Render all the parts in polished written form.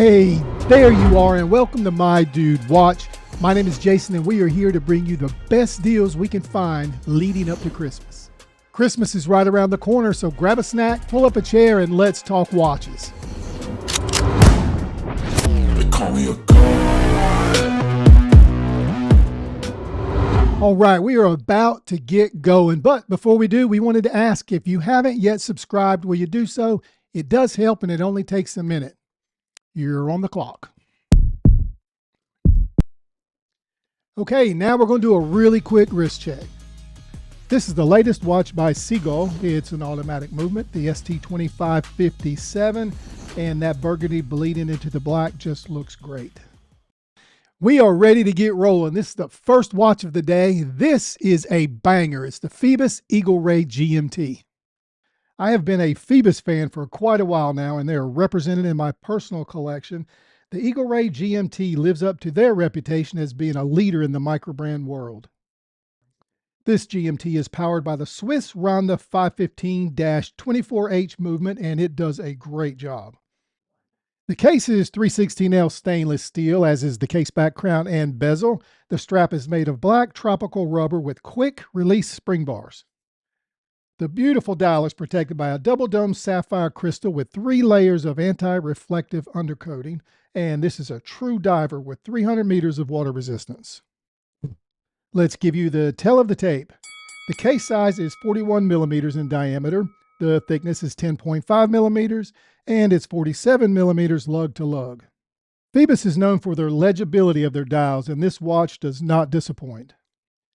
Hey, there you are, and welcome to My Dude Watch. My name is Jason, and we are here to bring you the best deals we can find leading up to Christmas. Christmas is right around the corner, so grab a snack, pull up a chair, and let's talk watches. They call me a god. All right, we are about to get going, but before we do, we wanted to ask if you haven't yet subscribed, will you do so? It does help, and it only takes a minute. You're on the clock. Okay, now we're going to do a really quick wrist check. This is the latest watch by Seagull. It's an automatic movement, the ST2557, and that burgundy bleeding into the black just looks great. We are ready to get rolling. This is the first watch of the day. This is a banger. It's the Phoibos Eagle Ray GMT. I have been a Phoibos fan for quite a while now, and they are represented in my personal collection. The Eagle Ray GMT lives up to their reputation as being a leader in the Microbrand world. This GMT is powered by the Swiss Ronda 515-24H movement, and it does a great job. The case is 316L stainless steel, as is the case back crown and bezel. The strap is made of black tropical rubber with quick release spring bars. The beautiful dial is protected by a double dome sapphire crystal with 3 layers of anti-reflective undercoating, and this is a true diver with 300 meters of water resistance. Let's give you the tell of the tape. The case size is 41 millimeters in diameter, the thickness is 10.5 millimeters, and it's 47 millimeters lug to lug. Phoibos is known for their legibility of their dials, and this watch does not disappoint.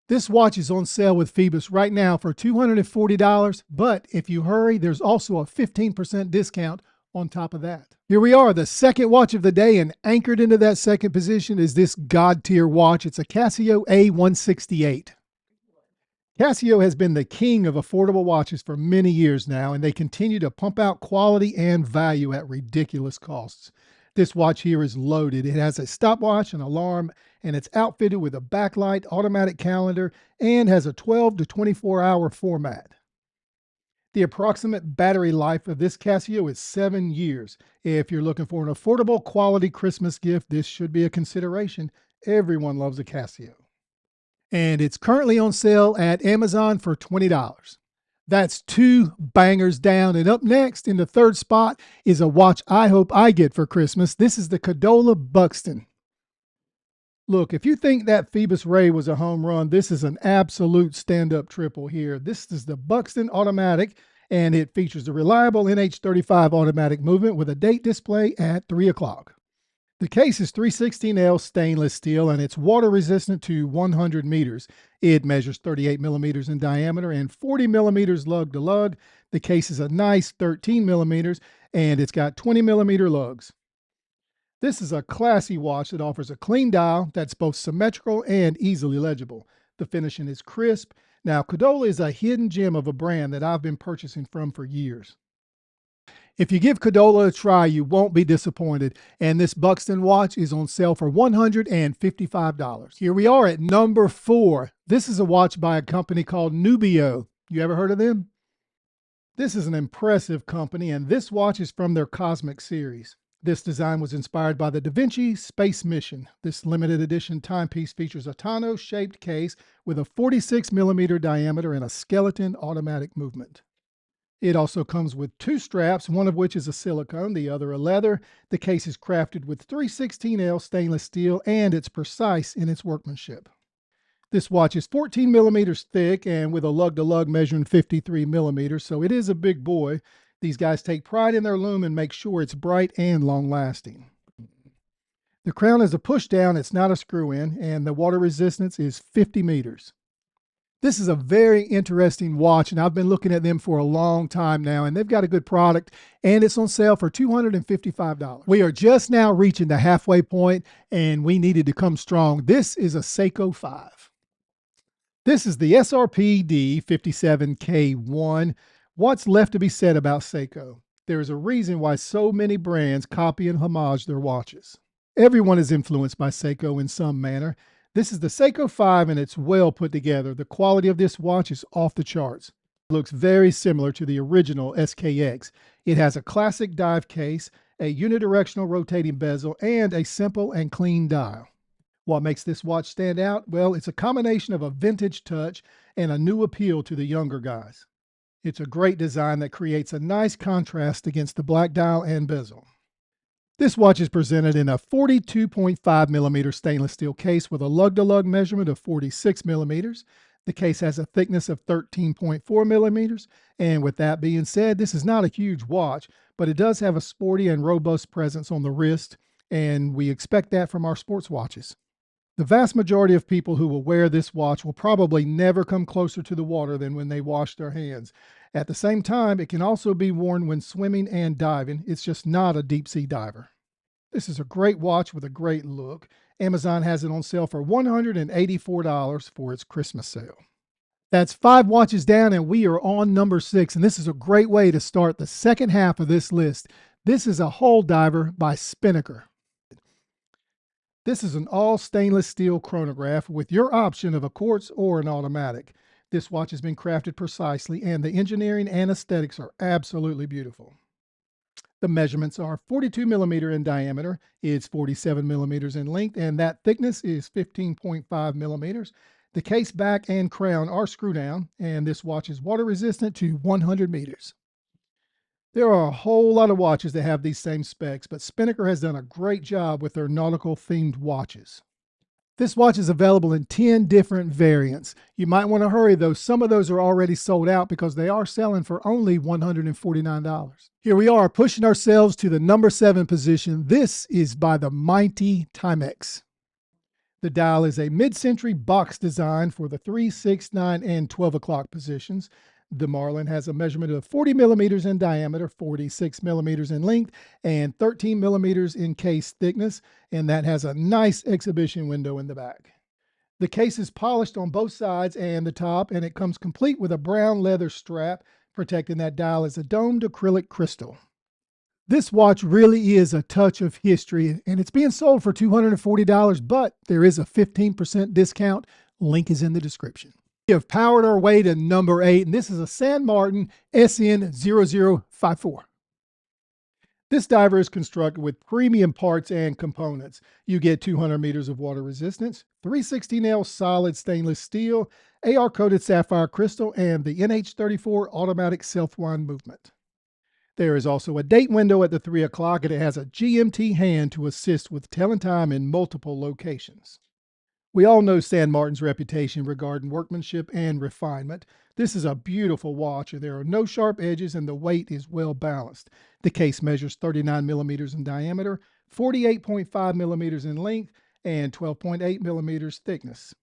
This watch is on sale with Phoibos right now for $240, but if you hurry, there's also a 15% discount on top of that. Here we are, the second watch of the day, and anchored into that second position is this god-tier watch. It's a Casio A168. Casio has been the king of affordable watches for many years now, and they continue to pump out quality and value at ridiculous costs. This watch here is loaded. It has a stopwatch, an alarm, and it's outfitted with a backlight, automatic calendar, and has a 12 to 24-hour format. The approximate battery life of this Casio is 7 years. If you're looking for an affordable quality Christmas gift, this should be a consideration. Everyone loves a Casio. And it's currently on sale at Amazon for $20. That's 2 bangers down. And up next in the third spot is a watch I hope I get for Christmas. This is the Cadola Buxton. Look, if you think that Phoibos Ray was a home run, this is an absolute stand-up triple here. This is the Buxton Automatic, and it features the reliable NH35 automatic movement with a date display at 3 o'clock. The case is 316L stainless steel, and it's water resistant to 100 meters. It measures 38 millimeters in diameter and 40 millimeters lug to lug. The case is a nice 13 millimeters, and it's got 20 millimeter lugs. This is a classy watch that offers a clean dial that's both symmetrical and easily legible. The finishing is crisp. Now, Cadola is a hidden gem of a brand that I've been purchasing from for years. If you give Cadola a try, you won't be disappointed. And this Buxton watch is on sale for $155. Here we are at number 4. This is a watch by a company called Nubeo. You ever heard of them? This is an impressive company, and this watch is from their Cosmic series. This design was inspired by the Da Vinci space mission. This limited edition timepiece features a tonneau-shaped case with a 46 millimeter diameter and a skeleton automatic movement. It also comes with 2 straps, one of which is a silicone, the other a leather. The case is crafted with 316L stainless steel, and it's precise in its workmanship. This watch is 14 millimeters thick and with a lug-to-lug measuring 53 millimeters, so it is a big boy. These guys take pride in their loom and make sure it's bright and long-lasting. The crown is a push-down, it's not a screw-in, and the water resistance is 50 meters. This is a very interesting watch, and I've been looking at them for a long time now, and they've got a good product, and it's on sale for $255. We are just now reaching the halfway point, and we needed to come strong. This is a Seiko 5. This is the SRPD57K1. What's left to be said about Seiko? There is a reason why so many brands copy and homage their watches. Everyone is influenced by Seiko in some manner. This is the Seiko 5, and it's well put together. The quality of this watch is off the charts. It looks very similar to the original SKX. It has a classic dive case, a unidirectional rotating bezel, and a simple and clean dial. What makes this watch stand out? Well, it's a combination of a vintage touch and a new appeal to the younger guys. It's a great design that creates a nice contrast against the black dial and bezel. This watch is presented in a 42.5 millimeter stainless steel case with a lug-to-lug measurement of 46 millimeters. The case has a thickness of 13.4 millimeters, and with that being said, this is not a huge watch, but it does have a sporty and robust presence on the wrist, and we expect that from our sports watches. The vast majority of people who will wear this watch will probably never come closer to the water than when they wash their hands. At the same time, it can also be worn when swimming and diving. It's just not a deep sea diver. This is a great watch with a great look. Amazon has it on sale for $184 for its Christmas sale. That's 5 watches down, and we are on number 6, and this is a great way to start the second half of this list. This is a Hull Diver by Spinnaker. This is an all stainless steel chronograph with your option of a quartz or an automatic. This watch has been crafted precisely, and the engineering and aesthetics are absolutely beautiful. The measurements are 42 millimeter in diameter, it's 47 millimeters in length, and that thickness is 15.5 millimeters. The case back and crown are screw down, and this watch is water resistant to 100 meters. There are a whole lot of watches that have these same specs, but Spinnaker has done a great job with their nautical themed watches. This watch is available in 10 different variants. You might want to hurry though. Some of those are already sold out because they are selling for only $149. Here we are pushing ourselves to the number 7 position. This is by the mighty Timex. The dial is a mid-century box design for the 3, 6, 9, and 12 o'clock positions. The Marlin has a measurement of 40 millimeters in diameter, 46 millimeters in length, and 13 millimeters in case thickness, and that has a nice exhibition window in the back. The case is polished on both sides and the top, and it comes complete with a brown leather strap. Protecting that dial is a domed acrylic crystal. This watch really is a touch of history, and it's being sold for $240, but there is a 15% discount. Link is in the description. We have powered our way to number 8, and this is a San Martin SN0054. This diver is constructed with premium parts and components. You get 200 meters of water resistance, 316L solid stainless steel, AR-coated sapphire crystal, and the NH34 automatic self-wind movement. There is also a date window at the 3 o'clock, and it has a GMT hand to assist with telling time in multiple locations. We all know San Martin's reputation regarding workmanship and refinement. This is a beautiful watch, and there are no sharp edges, and the weight is well balanced. The case measures 39 millimeters in diameter, 48.5 millimeters in length, and 12.8 millimeters thickness.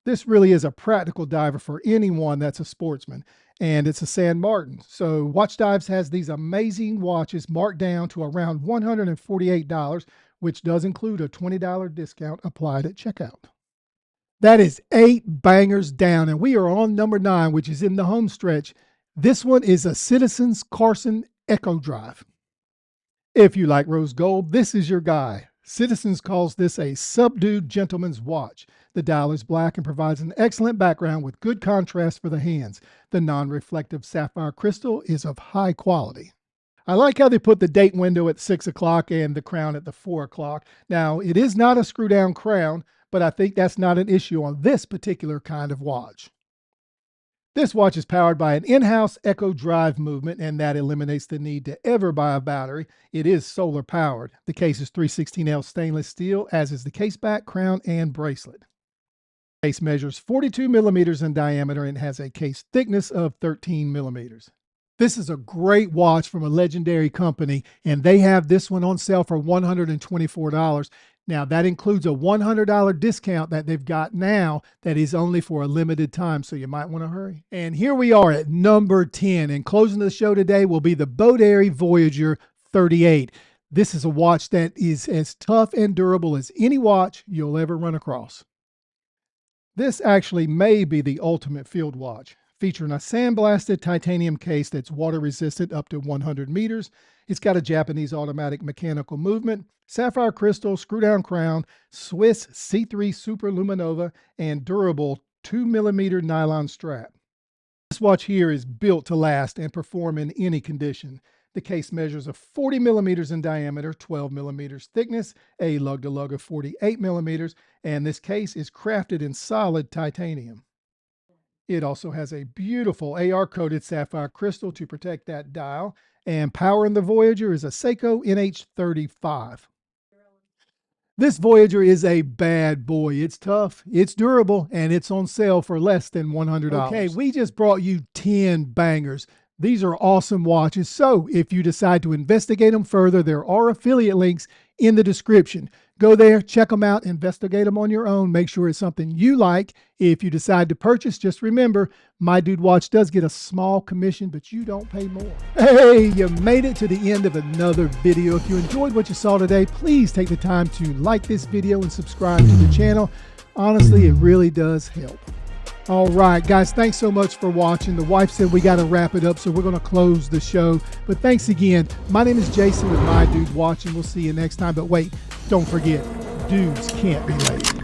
This really is a practical diver for anyone that's a sportsman, and it's a San Martin. So Watch Dives has these amazing watches marked down to around $148, which does include a $20 discount applied at checkout. That is 8 bangers down, and we are on number 9, which is in the home stretch. This one is a Citizens Carson Echo Drive. If you like rose gold, this is your guy. Citizens calls this a subdued gentleman's watch. The dial is black and provides an excellent background with good contrast for the hands. The non-reflective sapphire crystal is of high quality. I like how they put the date window at 6 o'clock and the crown at the 4 o'clock. Now, it is not a screw-down crown, but I think that's not an issue on this particular kind of watch. This watch is powered by an in-house Echo Drive movement, and that eliminates the need to ever buy a battery. It is solar powered. The case is 316L stainless steel, as is the case back, crown, and bracelet. The case measures 42 millimeters in diameter and has a case thickness of 13 millimeters. This is a great watch from a legendary company, and they have this one on sale for $124. Now, that includes a $100 discount that they've got now that is only for a limited time, so you might want to hurry. And here we are at number 10, and closing the show today will be the Boderry Voyager 38. This is a watch that is as tough and durable as any watch you'll ever run across. This actually may be the ultimate field watch, featuring a sandblasted titanium case that's water resistant up to 100 meters. It's got a Japanese automatic mechanical movement, sapphire crystal, screw-down crown, Swiss C3 Super Luminova, and durable 2mm nylon strap. This watch here is built to last and perform in any condition. The case measures a 40 millimeters in diameter, 12 millimeters thickness, a lug-to-lug of 48 millimeters, and this case is crafted in solid titanium. It also has a beautiful AR-coated sapphire crystal to protect that dial, and power in the Voyager is a Seiko NH35. This Voyager is a bad boy. It's tough, it's durable, and it's on sale for less than $100. Okay, we just brought you 10 bangers. These are awesome watches, so if you decide to investigate them further, there are affiliate links in the description. Go there, check them out, investigate them on your own, make sure it's something you like. If you decide to purchase, just remember, My Dude Watch does get a small commission, but you don't pay more. Hey, you made it to the end of another video. If you enjoyed what you saw today, please take the time to like this video and subscribe to the channel. Honestly, it really does help. All right, guys, thanks so much for watching. The wife said we got to wrap it up, so we're going to close the show. But thanks again. My name is Jason with My Dude Watch, and we'll see you next time. But wait, don't forget, dudes can't be late.